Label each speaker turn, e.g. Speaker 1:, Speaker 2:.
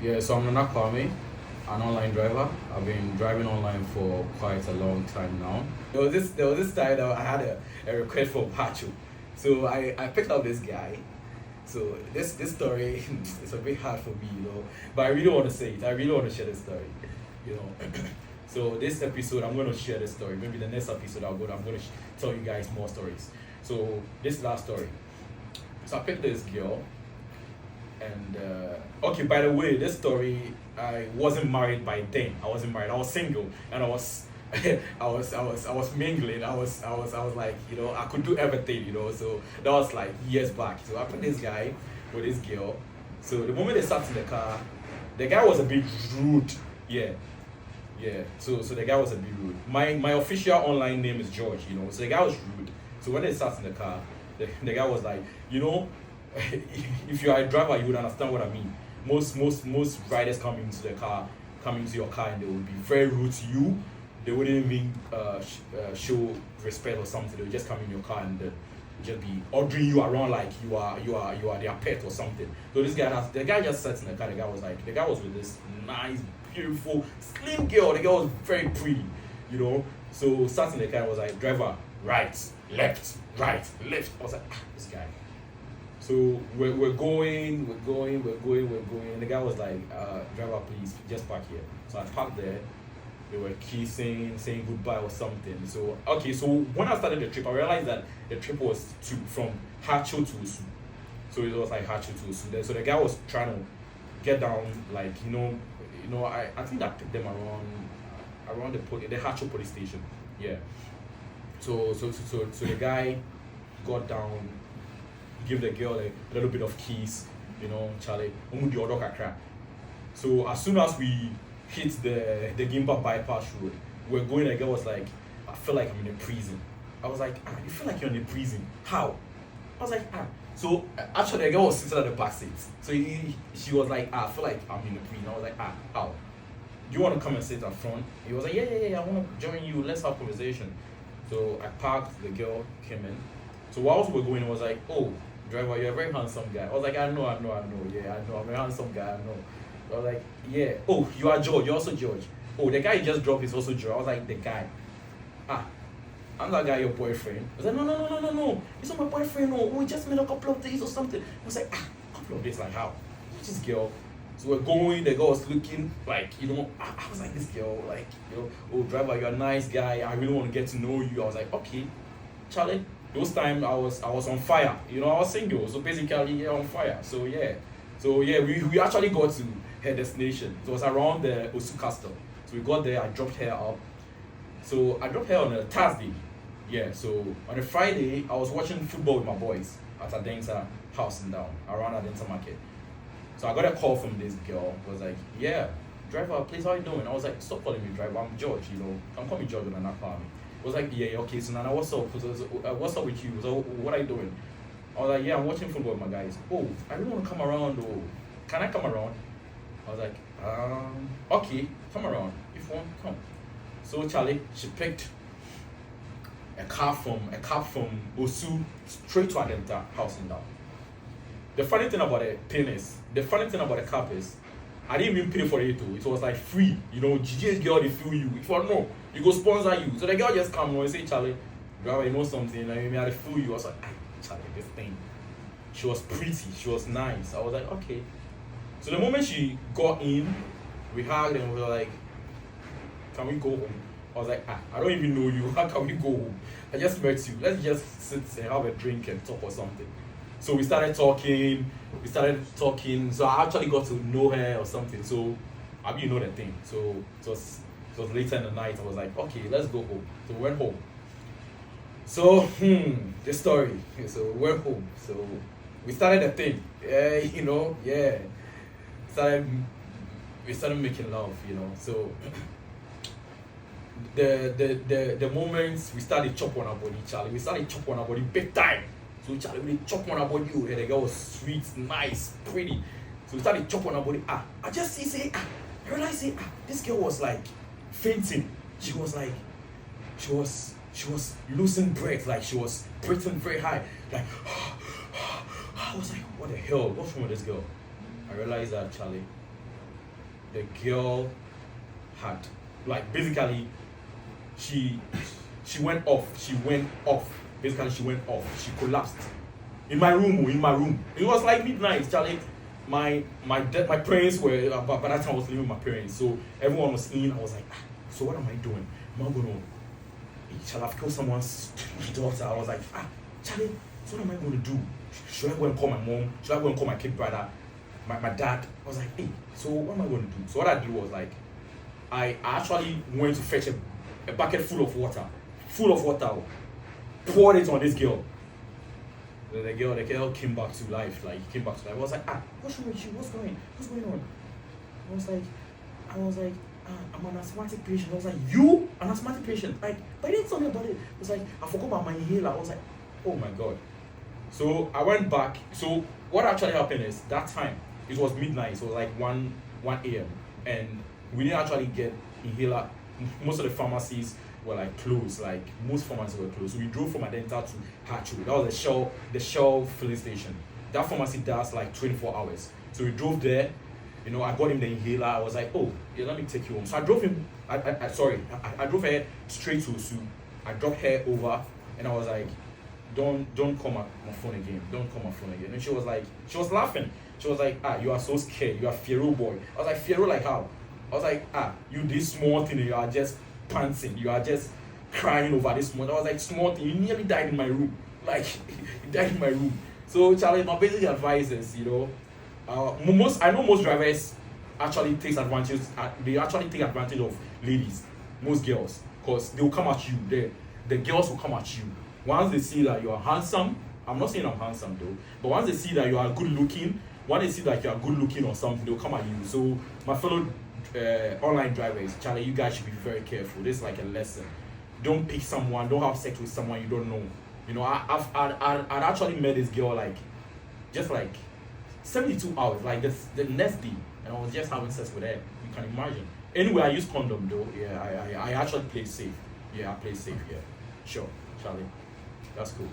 Speaker 1: Yeah, so I'm Nana Kwame, an online driver. I've been driving online for quite a long time now. There was this time that I had a request for Pacho. So I picked up this guy. So this story is a bit hard for me. But I really want to say it. I really want to share this story, you know. So this episode I'm gonna share this story. Maybe the next episode I'm gonna tell you guys more stories. So this last story. So I picked this girl and okay, by the way, this story, I wasn't married by then. I wasn't married. I was single, and I was, I was mingling. I was like, I could do everything. So that was like years back. So I met this guy with this girl. So the moment they sat in the car, the guy was a bit rude. Yeah, yeah. So the guy was a bit rude. My official online name is George. So the guy was rude. So when they sat in the car, the guy was like, if you are a driver, you would understand what I mean. Most riders come into your car, and they will be very rude to you. They wouldn't even show respect or something. They will just come in your car and just be ordering you around like you are their pet or something. So the guy just sat in the car. The guy was with this nice, beautiful, slim girl. The girl was very pretty, So sat in the car and was like, driver, right, left, right, left. I was like, this guy. So we're going. And the guy was like, driver, please, just park here. So I parked there. They were kissing, saying goodbye or something. So, okay, so when I started the trip, I realized that the trip was from Hacho to Usu. So it was like Hacho to Usu. So the guy was trying to get down, like, I think I picked them around the Hacho police station. Yeah. So the guy got down, give the girl a little bit of kiss, Charlie. The other kakra. So as soon as we hit the Gimba bypass road, we're going. The girl was like, I feel like I'm in a prison. I was like, you feel like you're in a prison? How? I was like, So actually, the girl was sitting at the back seat. So she was like, I feel like I'm in a prison. I was like, how? Do you want to come and sit up front? He was like, yeah, I want to join you. Let's have a conversation. So I parked. The girl came in. So whilst we were going, I was like, oh, driver, you're a very handsome guy. I was like, I know. Yeah, I know. I'm a handsome guy. I know. I was like, yeah. Oh, you are George. You're also George. Oh, the guy you just dropped is also George. I was like, the guy. I'm that guy, your boyfriend. I was like, no. He's not my boyfriend. No, we just met a couple of days or something. I was like, a couple of days, like how? Who's this girl? So we're going. The girl was looking like, I was like, this girl, like, oh, driver, you're a nice guy. I really want to get to know you. I was like, okay, Charlie. Those times I was on fire. I was single. So basically, yeah, on fire. So yeah, we actually got to her destination. It was around the Osu Castle. So we got there. I dropped her up. So I dropped her on a Thursday. Yeah. So on a Friday, I was watching football with my boys at Adensa house in down around Adensa Market. So I got a call from this girl. It was like, yeah, driver, please, how you doing? I was like, stop calling me driver. I'm George. Come call me George when I'm not calling me. I was like, yeah, okay, so Nana, what's up? What's up with you? So what are you doing? I was like, yeah, I'm watching football with my guys. Oh, I don't want to come around though. Can I come around? I was like, okay, come around. If you want, come. So Charlie, she picked a cab from Osu straight to Adenta house in down. The funny thing about the cab is, I didn't even pay for it too. It was like free. GG's girl, they feel you. If you know, you go sponsor you. So the girl just come and say, Charlie, driver, you know something? I mean, I feel you. I was like, Charlie, this thing. She was pretty. She was nice. I was like, okay. So the moment she got in, we hugged and we were like, can we go home? I was like, I don't even know you. How can we go home? I just met you. Let's just sit and have a drink and talk or something. So we started talking. So I actually got to know her or something. So you know the thing. So it was later in the night. I was like, okay, let's go home. So we went home. So the story. So we went home. So we started the thing. Yeah. We started making love. So the moments we started chop on our body, Charlie. We started chop on our body big time. So Charlie really chop on her body. And the girl was sweet, nice, pretty. So we started chop on her body. I just I realized this girl was like fainting. She was losing breath, like she was breathing very high. Like I was like, what the hell? What's wrong with this girl? I realized that, Charlie, the girl had, like, basically, she went off. Basically, she went off. She collapsed in my room. It was like midnight, Charlie. My parents were, by that time I was living with my parents, so everyone was in. I was like, so what am I doing? Am I gonna, shall I kill someone's daughter? I was like, Charlie, so what am I going to do? Should I go and call my mom? Should I go and call my kid brother? My dad? I was like, hey, so what am I going to do? So what I did was, like, I actually went to fetch a bucket full of water, poured it on this girl. The girl came back to life. I was like, what's wrong with you? What's going on? I was like, I'm an asthmatic patient. I was like, you? An asthmatic patient? Like, but you didn't tell me about it. I was like, I forgot about my inhaler. I was like, oh my God. So I went back. So what actually happened is, that time, it was midnight, so like 1 a.m. And we didn't actually get inhaler. Most of the pharmacies were like closed. Like, most pharmacies were closed. So we drove from Adenta to Hatchery. That was the Shell filling station. That pharmacy does like 24 hours. So we drove there. I got him the inhaler. I was like, oh, yeah, let me take you home. So I drove him. I drove her straight to Osu. I dropped her over, and I was like, don't call my phone again. Don't call my phone again. And she was laughing. She was like, you are so scared. You are Fiero boy. I was like, Fiero like how? I was like, you this small thing, you are just panting. You are just crying over this small. I was like, small thing. You nearly died in my room. Like, you died in my room. So, Charlie, my basic advice is, I know most drivers actually take advantage. They actually take advantage of ladies, most girls, because they will come at you. The girls will come at you. Once they see that you are handsome, I'm not saying I'm handsome though, but once they see that you are good looking, once they see that you are good looking or something, they'll come at you. So my fellow online drivers, Charlie, you guys should be very careful. This is like a lesson. Don't pick someone, don't have sex with someone you don't know. I'd actually met this girl just 72 hours, like the next day, and I was just having sex with her. You can imagine. Anyway, I use condom though. Yeah, I actually play safe. Yeah, I play safe. Yeah, sure, Charlie. That's cool.